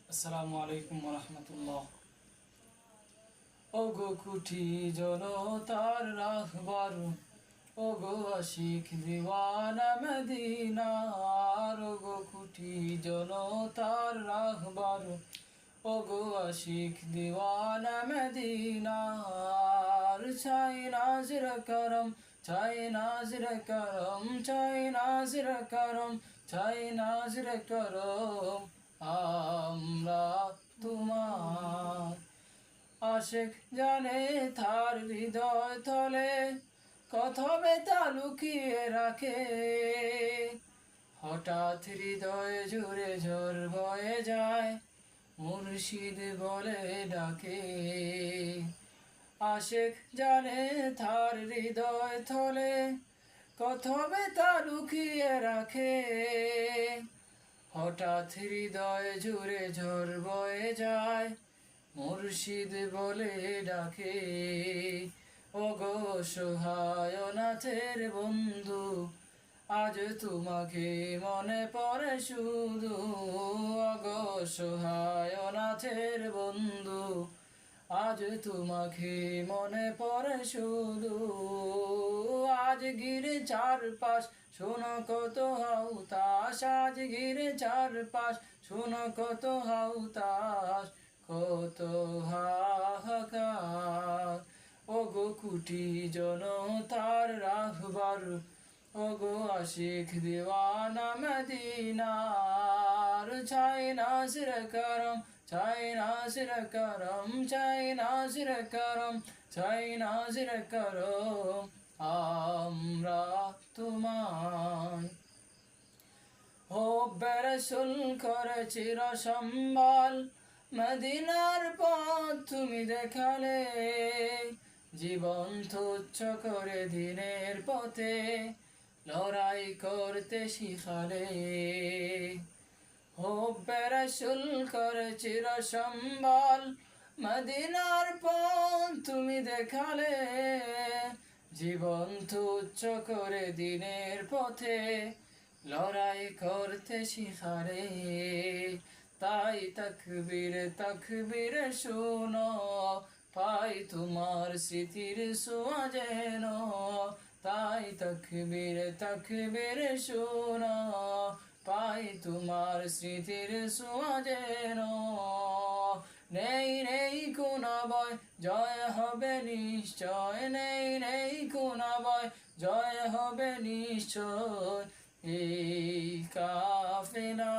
আসসালামু আলাইকুম রহমতুল্লাহ। ওগো কুঠি জনতার রাহবার, ওগো আশিক দিওয়ানা মদিনার। ওগো কুঠি জনতার রাহবার, ওগো আশিক দিওয়ানা মদিনার। চাই নাজর করম, চাই নাজর করম, চাই নাজর করম, চাই নাজর করম। আমরা তোমার আশেক জানে, তার হৃদয় তলে কত ব্যথা লুকিয়ে রাখে। হঠাৎ হৃদয় জুড়ে ঝড় বয়ে যায়, মুর্শিদ বলে ডাকে। আশেক জানে, তার হৃদয় তলে কত ব্যথা লুকিয়ে রাখে। হঠাৎ হৃদয় জুড়ে ঝড় বয়ে যায়, মুর্শিদ বলে ডাকে। ওগো সহায় নাথের বন্ধু, আজ তোমাকে মনে পড়ে শুধু। ওগো সহায় নাথের বন্ধু, আজ তোমাকে মনে পড়ে শুধু। আজ গিরে চারপাশ শোনো কত হাউতাস, আজ গিরে চারপাশ শোনো কত হাউতাস, কত হাহাকার। ওগো কুটি জনতার রাহবার, ওগো আশিক দিওয়ানা মদিনার। চাই নাজর করম, চাই নাজর করম, চাই নাজর করম, চাই নাজর করম। আমরা তোমার হোব্বে রাসূল করে চির সম্বল, মদিনার পথ তুমি দেখালে। জীবন তুচ্ছ করে দিনের পথে লড়াই করতে শিখালে। হোব্বে রাসূল করে চির সম্বল, মদিনার পথ তুমি দেখালে। জীবন তুচ্ছ করে দিনের পথে লড়াই করতে শিখালে। তাই তাকবীর তাকবীর শোনো, পাই তোমার স্মৃতির ছোঁয়া যেন। তাই তাকবীর তাকবীর শোনো, পাই তোমার স্মৃতির ছোঁয়া যেন। নেই নেই কোনো ভয়, জয় হবে নিশ্চয়। নেই নেই কোনো ভয়, জয় হবে নিশ্চয় এই কাফেলা।